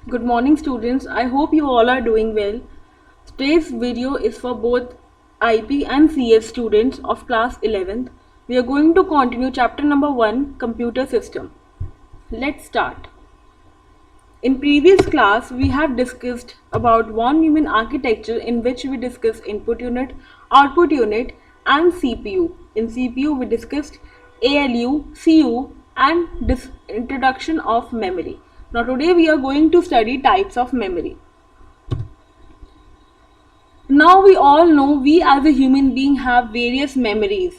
Good morning students. I hope you all are doing well. Today's video is for both IP and CS students of class 11th. We are going to continue chapter number 1, computer system. Let's start. In previous class we have discussed about von Neumann architecture, in which we discussed input unit, output unit and CPU. In CPU we discussed ALU, CU and introduction of memory. Now today we are going to study types of memory. Now we all know we as a human being have various memories,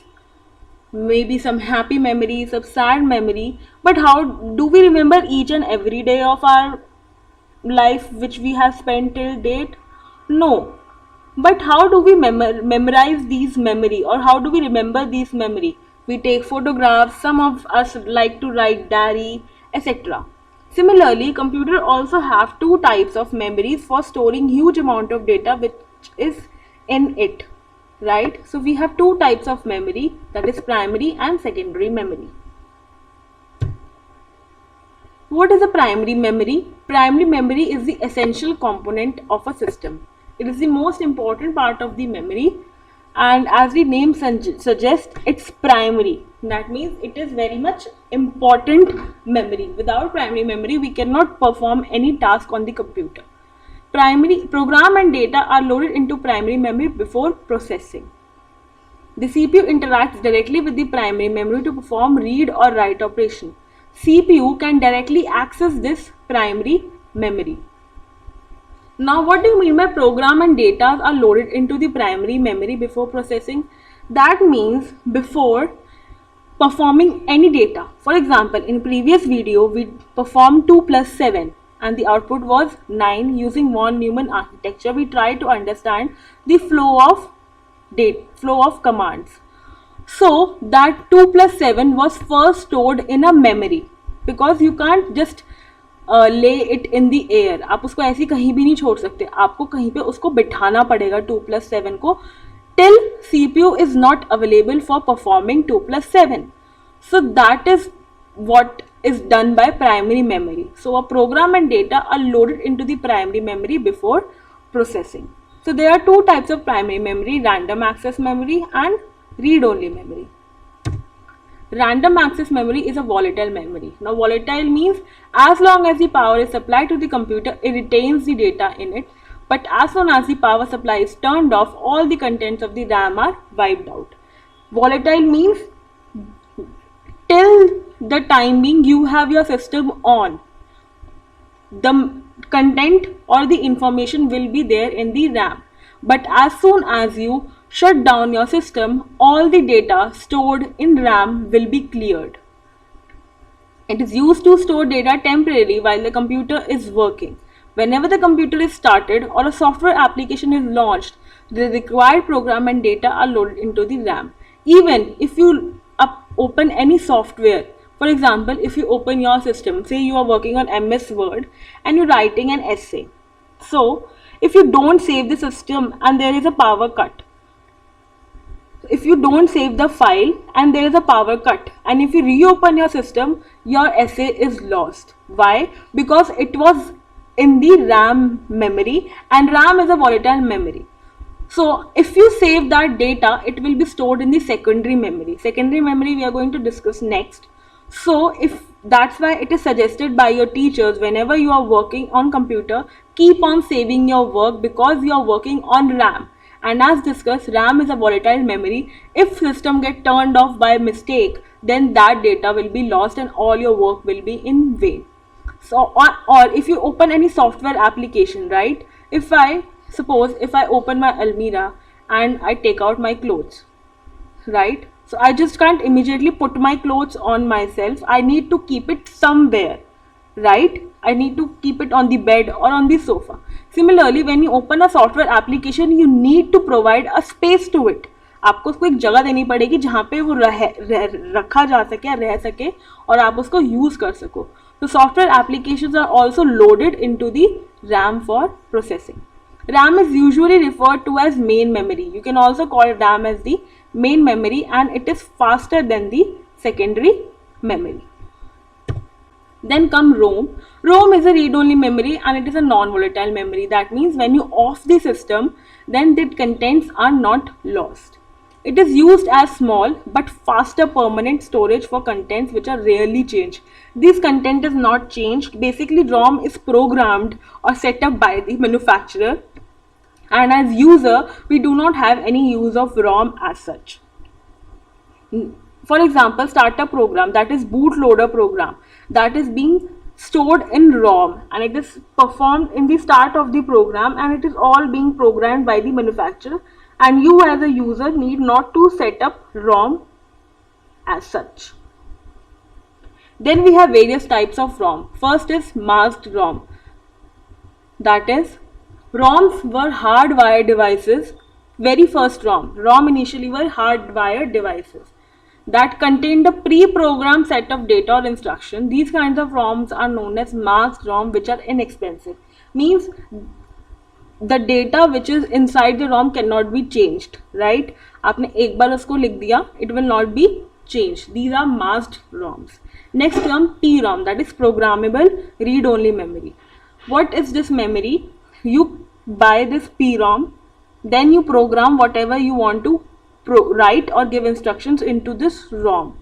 maybe some happy memories, some sad memory, but how do we remember each and every day of our life which we have spent till date? No. But how do we memorize these memory, or how do we remember these memory? We take photographs, some of us like to write diary, etc. Similarly, computer also have two types of memories for storing huge amount of data which is in it, right? So we have two types of memory, that is primary and secondary memory. What is a primary memory? Primary memory is the essential component of a system. It is the most important part of the memory, and as the name suggests, it's primary. That means it is very much important memory. Without primary memory, we cannot perform any task on the computer. Primary program and data are loaded into primary memory before processing. The CPU interacts directly with the primary memory to perform read or write operation. CPU can directly access this primary memory. Now, what do you mean by program and data are loaded into the primary memory before processing? That means before performing any data. For example, in previous video, we performed 2 plus 7 and the output was 9 using von Neumann architecture. We tried to understand the flow of commands. So that 2 plus 7 was first stored in a memory, because you can't just lay it in the air. आप उसको ऐसे कहीं भी नहीं छोड़ सकते, आपको कहीं पे उसको बिठाना पड़ेगा 2 plus 7 को, till CPU is not available for performing 2 plus 7. So that is what is done by primary memory. So a program and data are loaded into the primary memory before processing. So there are two types of primary memory: random access memory and read-only memory. Random access memory is a volatile memory. Now volatile means as long as the power is supplied to the computer, it retains the data in it. But as soon as the power supply is turned off, all the contents of the RAM are wiped out. Volatile means till the time being you have your system on, the content or the information will be there in the RAM. But as soon as you shut down your system, all the data stored in RAM will be cleared. It is used to store data temporarily while the computer is working. Whenever the computer is started or a software application is launched, the required program and data are loaded into the RAM. Even if you open any software, for example, if you open your system, say you are working on MS Word and you're writing an essay. So if you don't save the system and there is a power cut, if you don't save the file and there is a power cut, and if you reopen your system, your essay is lost. Why? Because it was in the RAM memory, and RAM is a volatile memory. So if you save that data, it will be stored in the secondary memory. Secondary memory we are going to discuss next. So if that's why it is suggested by your teachers, whenever you are working on computer, keep on saving your work, because you are working on RAM. And as discussed, RAM is a volatile memory. If system get turned off by mistake, then that data will be lost and all your work will be in vain. So or if you open any software application, right? If I open my Almira and I take out my clothes, right? So I just can't immediately put my clothes on myself. I need to keep it somewhere, right? I need to keep it on the bed or on the sofa. Similarly, when you open a software application, you need to provide a space to it. आपको उसको एक जगह देनी पड़ेगी जहाँ पे वो रखा जा सके, रह सके और आप उसको यूज कर सको. So software applications are also loaded into the RAM for processing. RAM is usually referred to as main memory. You can also call RAM as the main memory, and it is faster than the secondary memory. Then come ROM. ROM is a read-only memory and it is a non-volatile memory. That means when you off the system, then the contents are not lost. It is used as small but faster permanent storage for contents which are rarely changed. This content is not changed. Basically, ROM is programmed or set up by the manufacturer, and as user, we do not have any use of ROM as such. For example, startup program, that is bootloader program, that is being stored in ROM and it is performed in the start of the program and it is all being programmed by the manufacturer, and you as a user need not to set up ROM as such. Then we have various types of ROM. First is masked ROM. That is, ROMs were hardwired devices. Very first ROM initially were hardwired devices that contained a pre-programmed set of data or instruction. These kinds of ROMs are known as masked ROM, which are inexpensive. Means the data which is inside the ROM cannot be changed, right? आपने एक बार उसको लिख दिया, it will not be changed. These are masked ROMs. Next come PROM, that is programmable read-only memory. What is this memory? You buy this PROM, then you program whatever you want to write or give instructions into this ROM,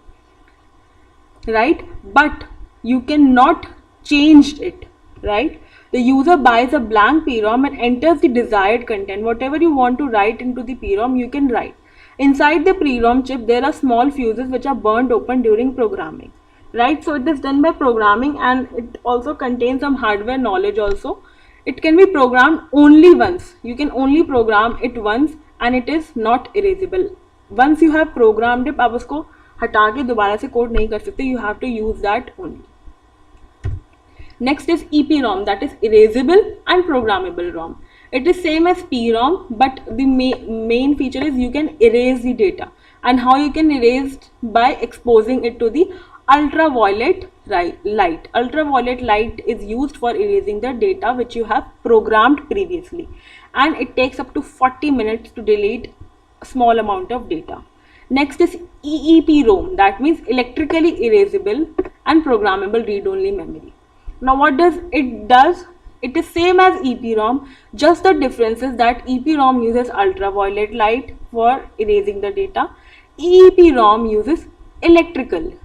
right? But you cannot change it, right? The user buys a blank PROM and enters the desired content. Whatever you want to write into the PROM, you can write. Inside the PROM chip, there are small fuses which are burned open during programming, right? So it is done by programming, and it also contains some hardware knowledge also. It can be programmed only once. You can only program it once and it is not erasable. Once you have programmed it, आप उसको हटा के दोबारा से code नहीं कर सकते. You have to use that only. Next is EPROM, that is erasable and programmable ROM. It is same as PROM, but the main feature is you can erase the data. And how you can erase? By exposing it to the ultraviolet light. Ultraviolet light is used for erasing the data which you have programmed previously, and it takes up to 40 minutes to delete a small amount of data. Next is EEPROM, that means electrically erasable and programmable read-only memory. Now what does it does? It is same as EPROM, just the difference is that EPROM uses ultraviolet light for erasing the data. EEPROM uses electricity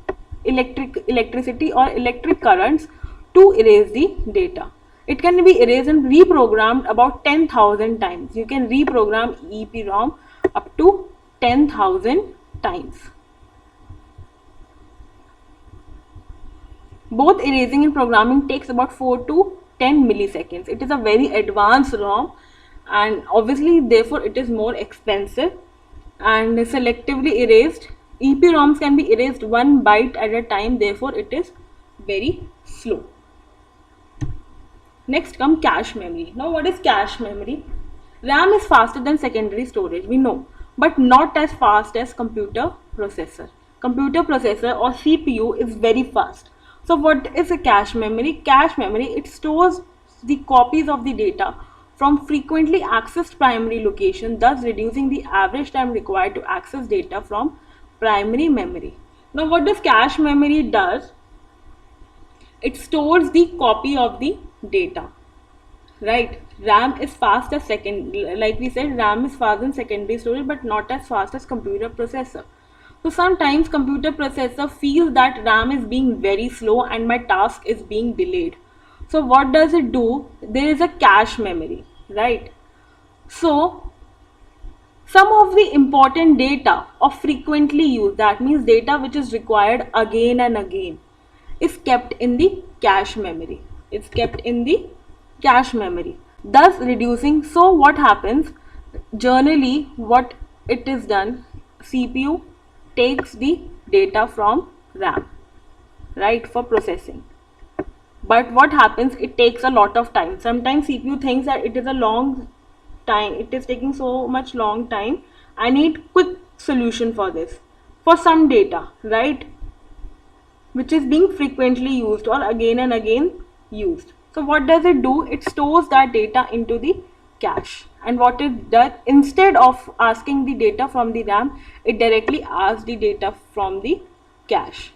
or electric currents to erase the data. It can be erased and reprogrammed about 10,000 times. You can reprogram EEPROM up to 10,000 times. Both erasing and programming takes about 4 to 10 milliseconds. It is a very advanced ROM, and obviously therefore it is more expensive and selectively erased. EPROMs can be erased 1 byte at a time, therefore it is very slow. Next come cache memory. Now what is cache memory? RAM is faster than secondary storage, we know, but not as fast as computer processor. Computer processor or CPU is very fast. So what is a cache memory? Cache memory, it stores the copies of the data from frequently accessed primary location, thus reducing the average time required to access data from primary memory. Now what does cache memory does? It stores the copy of the data, right? RAM is fast as like we said, RAM is fast in secondary storage, but not as fast as computer processor. So sometimes computer processor feels that RAM is being very slow and my task is being delayed. So what does it do? There is a cache memory, right? So some of the important data of frequently used, that means data which is required again and again, is kept in the cache memory. It's kept in the cache memory, thus reducing. So what happens? Generally what it is done, CPU takes the data from RAM, right, for processing. But what happens? It takes a lot of time. Sometimes CPU thinks that it is a long time, it is taking so much long time, I need quick solution for this, for some data, right, which is being frequently used or again and again used. So what does it do? It stores that data into the cache, and what it does, instead of asking the data from the RAM, it directly asks the data from the cache.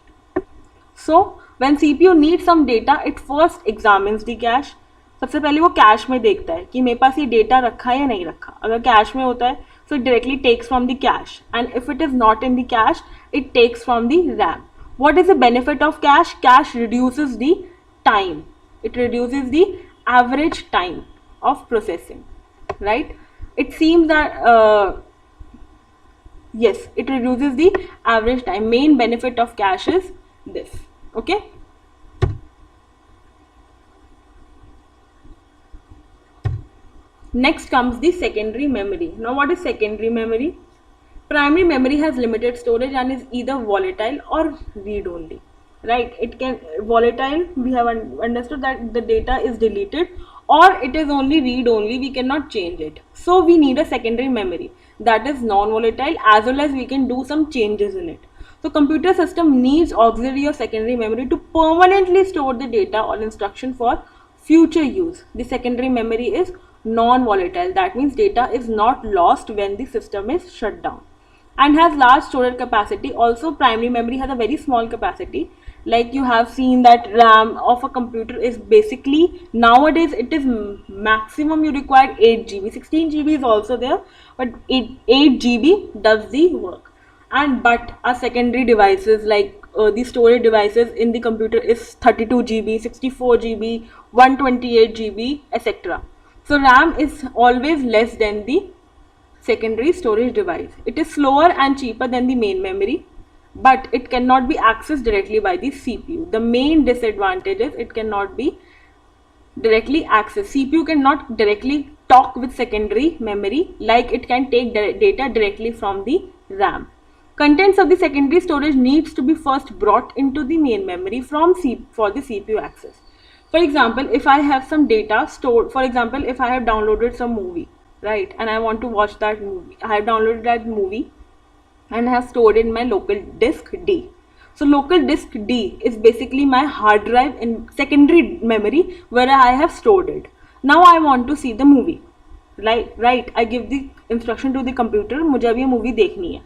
So When CPU needs some data, it first examines the cache. सबसे पहले वो cash में देखता है कि मेरे पास ये data रखा है या नहीं रखा. अगर कैश में होता है so it directly takes from the cache, and if it is not in the cache, it takes from the RAM. What is the benefit of cache? Cache reduces the time. It reduces the average time of processing, right? It seems that yes, it reduces the average time. Main benefit of cache is this. Okay. Next comes the secondary memory. Now what is secondary memory? Primary memory has limited storage and is either volatile or read only, right? It can volatile, we have understood that the data is deleted, or it is only read only, we cannot change it. So we need a secondary memory that is non-volatile, as well as we can do some changes in it. So computer system needs auxiliary or secondary memory to permanently store the data or instruction for future use. The secondary memory is non-volatile. That means data is not lost when the system is shut down, and has large storage capacity. Also, primary memory has a very small capacity. Like you have seen that RAM of a computer is basically, nowadays it is maximum you require 8 GB. 16 GB is also there, but 8 GB does the work. And but our secondary devices, like the storage devices in the computer, is 32 GB, 64 GB, 128 GB, etc. So RAM is always less than the secondary storage device. It is slower and cheaper than the main memory, but it cannot be accessed directly by the CPU. The main disadvantage is it cannot be directly accessed. CPU cannot directly talk with secondary memory like it can take data directly from the RAM. Contents of the secondary storage needs to be first brought into the main memory for the CPU access. For example, if I have some data stored, for example, if I have downloaded some movie, right, and I want to watch that movie, I have downloaded that movie and have stored in my local disk D. So local disk D is basically my hard drive in secondary memory where I have stored it. Now I want to see the movie, right? I give the instruction to the computer, मुझे अब ये movie देखनी है.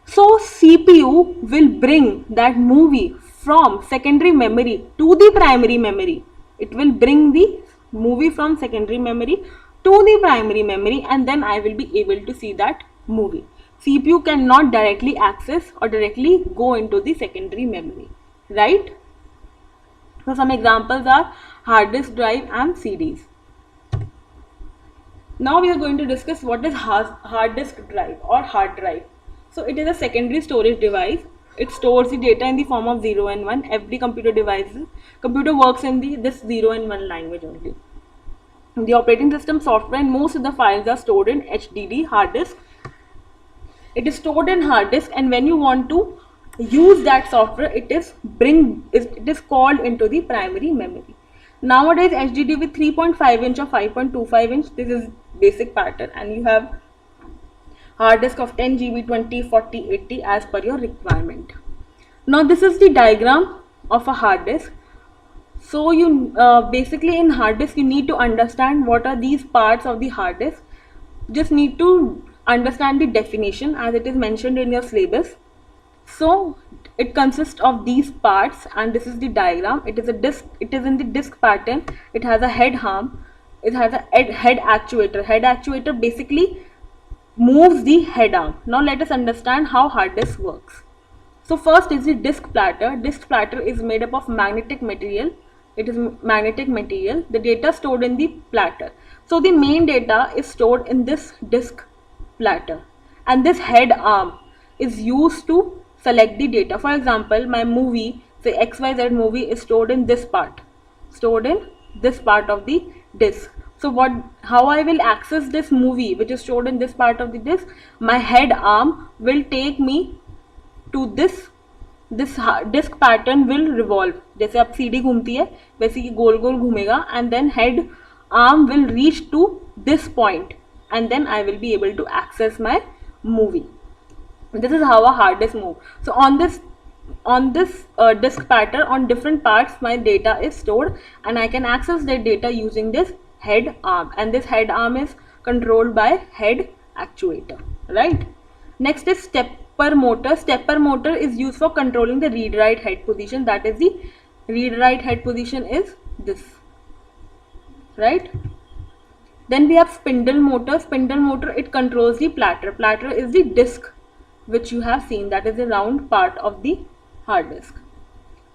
So CPU will bring that movie from secondary memory to the primary memory. It will bring the movie from secondary memory to the primary memory, and then I will be able to see that movie. CPU cannot directly access or directly go into the secondary memory, right? So some examples are hard disk drive and CDs. Now we are going to discuss what is hard disk drive or hard drive. So it is a secondary storage device. It stores the data in the form of 0 and 1. Every computer works in this 0 and 1 language only. The operating system software and most of the files are stored in HDD hard disk. It is stored in hard disk, and when you want to use that software, it is called into the primary memory. Nowadays HDD with 3.5 inch or 5.25 inch, this is basic pattern, and you have hard disk of 10 GB, 20, 40, 80 as per your requirement. Now this is the diagram of a hard disk. So you basically in hard disk you need to understand what are these parts of the hard disk. Just need to understand the definition as it is mentioned in your syllabus. So it consists of these parts, and this is the diagram. It is a disk. It is in the disk pattern. It has a head arm. It has a head actuator. Head actuator basically moves the head arm. Now let us understand how hard disk works. So first is the disk platter. Disk platter is made up of magnetic material. It is magnetic material. The data stored in the platter. So the main data is stored in this disk platter, and this head arm is used to select the data. For example, my movie, say XYZ movie, is stored in this part of the disk. So how I will access this movie which is stored in this part of the disk? My head arm will take me to this disk pattern will revolve. जैसे अब CD घूमती है वैसे ये गोल गोल घूमेगा, and then head arm will reach to this point, and then I will be able to access my movie. This is how a hard disk moves. So on this disk pattern, on different parts my data is stored, and I can access that data using this head arm, and this head arm is controlled by head actuator, right? Next is step per motor. Stepper motor is used for controlling the read-write head position. That is the read-write head position is this, right? Then we have spindle motor. Spindle motor, it controls the platter. Platter is the disc which you have seen, that is the round part of the hard disk.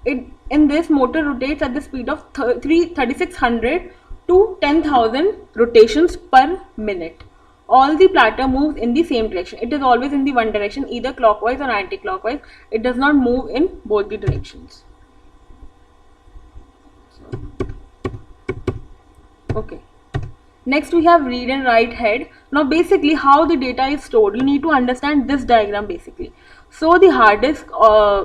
In this, motor rotates at the speed of 3600 to 10,000 rotations per minute. All the platter moves in the same direction. It is always in the one direction, either clockwise or anti-clockwise. It does not move in both the directions. Okay. Next we have read and write head. Now basically how the data is stored, you need to understand this diagram basically. So the hard disk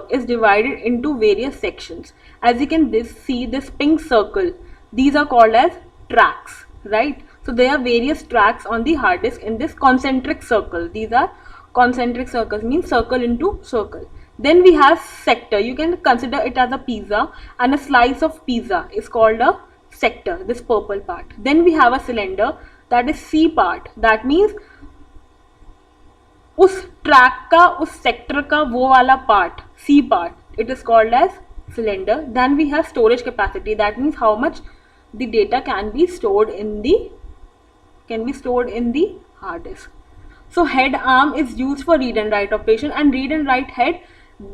is divided into various sections. As you can see this pink circle, these are called as tracks, right? So there are various tracks on the hard disk in this concentric circle. These are concentric circles, means circle into circle. Then we have sector. You can consider it as a pizza, and a slice of pizza is called a sector, this purple part. Then we have a cylinder, that is C part. That means उस track का, उस sector का वो वाला part, C part, it is called as cylinder. Then we have storage capacity. That means how much the data can be stored in the hard disk. So head arm is used for read and write operation, and read and write head,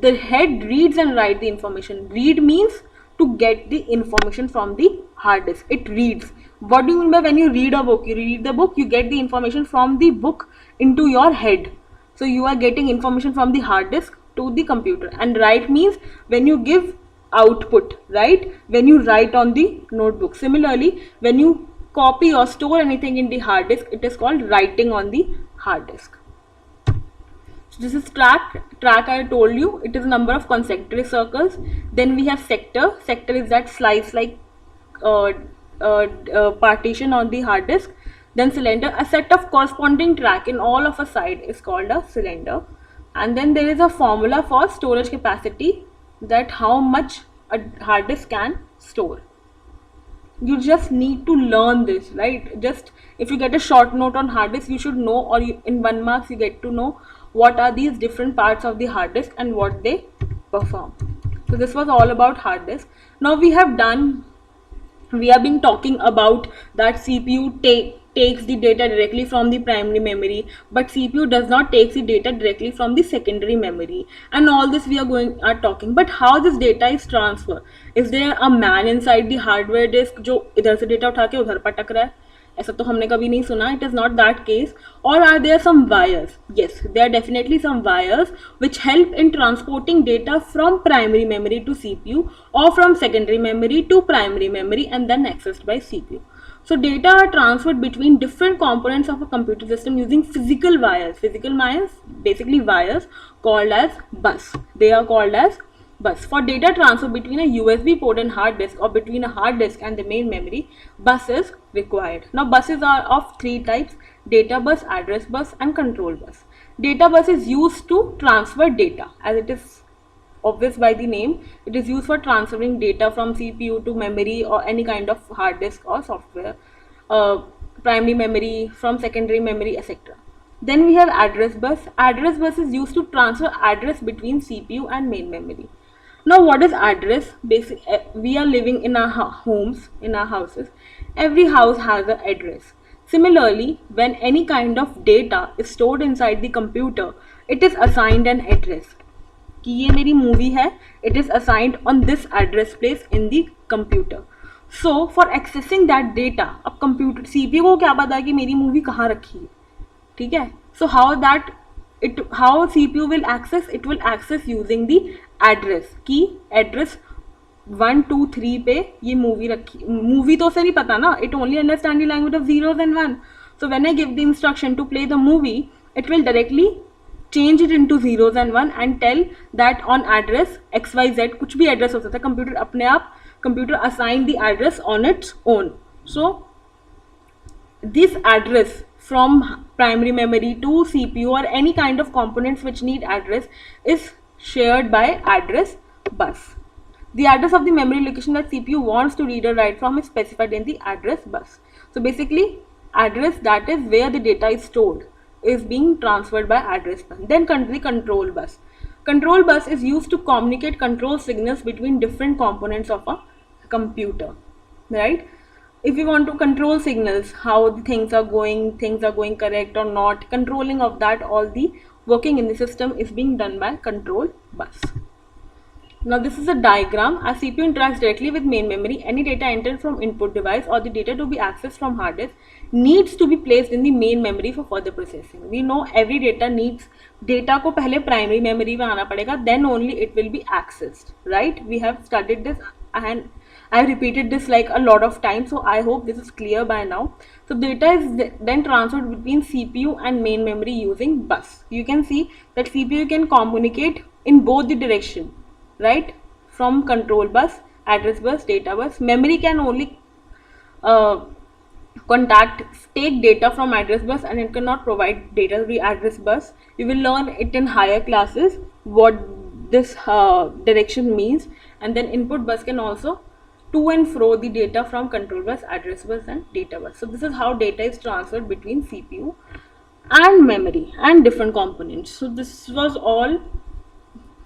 the head reads and write the information. Read means to get the information from the hard disk. It reads. What do you mean by when you read a book? You read the book, you get the information from the book into your head. So you are getting information from the hard disk to the computer. And write means when you give output, right? When you write on the notebook. Similarly, when you copy or store anything in the hard disk, it is called writing on the hard disk. So this is track. Track, I told you, it is number of concentric circles. Then we have sector. Sector is that slice like partition on the hard disk. Then cylinder, a set of corresponding track in all of a side is called a cylinder. And then there is a formula for storage capacity, that how much a hard disk can store. You just need to learn this, right? Just if you get a short note on hard disk, you should know, or in 1 marks you get to know what are these different parts of the hard disk and what they perform. So this was all about hard disk. Now we have been talking about that CPU takes the data directly from the primary memory, but CPU does not take the data directly from the secondary memory, and all this we are talking. But how this data is transferred? Is there a man inside the hardware disk जो इधर से data उठा के उधर पटक रहा है? ऐसा तो हमने कभी नहीं सुना. It is not that case. Or are there some wires? Yes, there are definitely some wires which help in transporting data from primary memory to CPU, or from secondary memory to primary memory and then accessed by CPU. So data are transferred between different components of a computer system using physical wires. Physical wires, basically wires called as bus. They are called as bus. For data transfer between a USB port and hard disk, or between a hard disk and the main memory, bus is required. Now buses are of 3 types: data bus, address bus and control bus. Data bus is used to transfer data, as it is obvious by the name. It is used for transferring data from CPU to memory or any kind of hard disk or software, primary memory from secondary memory, etc. Then we have address bus. Address bus is used to transfer address between CPU and main memory. Now what is address? We are living in our homes, in our houses. Every house has an address. Similarly, when any kind of data is stored inside the computer, it is assigned an address. कि ये मेरी movie है, it is assigned on this address place in the computer. So for accessing that data, अब computer CPU को क्या पता है कि मेरी मूवी कहाँ रखी है, ठीक है? So how CPU will access? It will access using the address कि address 1 2 3 पे ये मूवी रखी. मूवी तो उसे नहीं पता ना, it only understand the language of zeros and one. So when I give the instruction to play the movie, it will directly change it into zeros and one and tell that on address XYZ, कुछ भी address हो सकता है, computer अपने आप computer assign the address on its own. So this address from primary memory to CPU or any kind of components which need address is shared by address bus. The address of the memory location that CPU wants to read or write from is specified in the address bus. So basically address, that is where the data is stored, is being transferred by address bus. Then comes the control bus. Control bus is used to communicate control signals between different components of a computer, right? If we want to control signals, how the things are going correct or not, controlling of that, all the working in the system is being done by control bus. Now this is a diagram. As CPU interacts directly with main memory, any data entered from input device or the data to be accessed from hard disk needs to be placed in the main memory for further processing. We know every data needs data को पहले primary memory में आना पड़ेगा, then only it will be accessed, right? We have studied this and I repeated this like a lot of times, so I hope this is clear by now. So data is then transferred between CPU and main memory using bus. You can see that CPU can communicate in both the direction, right? From control bus, address bus, data bus. Memory can only take data from address bus and it cannot provide data to the address bus. You will learn it in higher classes what this direction means. And then input bus can also to and fro the data from control bus, address bus and data bus. So this is how data is transferred between CPU and memory and different components. So this was all.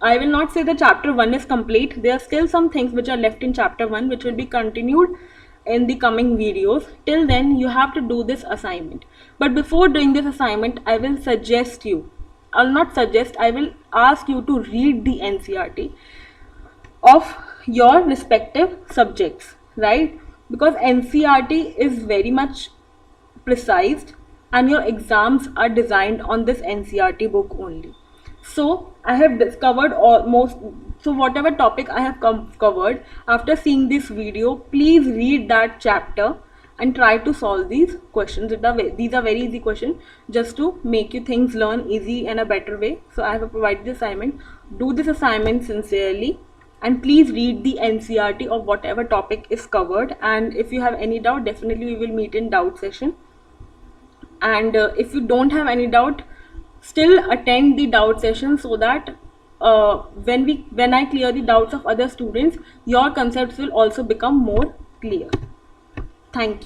I will not say the chapter 1 is complete. There are still some things which are left in chapter 1 which will be continued in the coming videos. Till then you have to do this assignment. But before doing this assignment, I will suggest you, I will ask you to read the NCERT of your respective subjects, right? Because NCERT is very much precise and your exams are designed on this NCERT book only. So I have discovered almost, so whatever topic I have covered, after seeing this video, please read that chapter and try to solve these questions. These are very easy questions just to make you things learn easy and a better way. So I have provided the assignment. Do this assignment sincerely and please read the NCERT of whatever topic is covered. And if you have any doubt, definitely we will meet in doubt session. And if you don't have any doubt, still attend the doubt session so that when I clear the doubts of other students, your concepts will also become more clear. Thank you.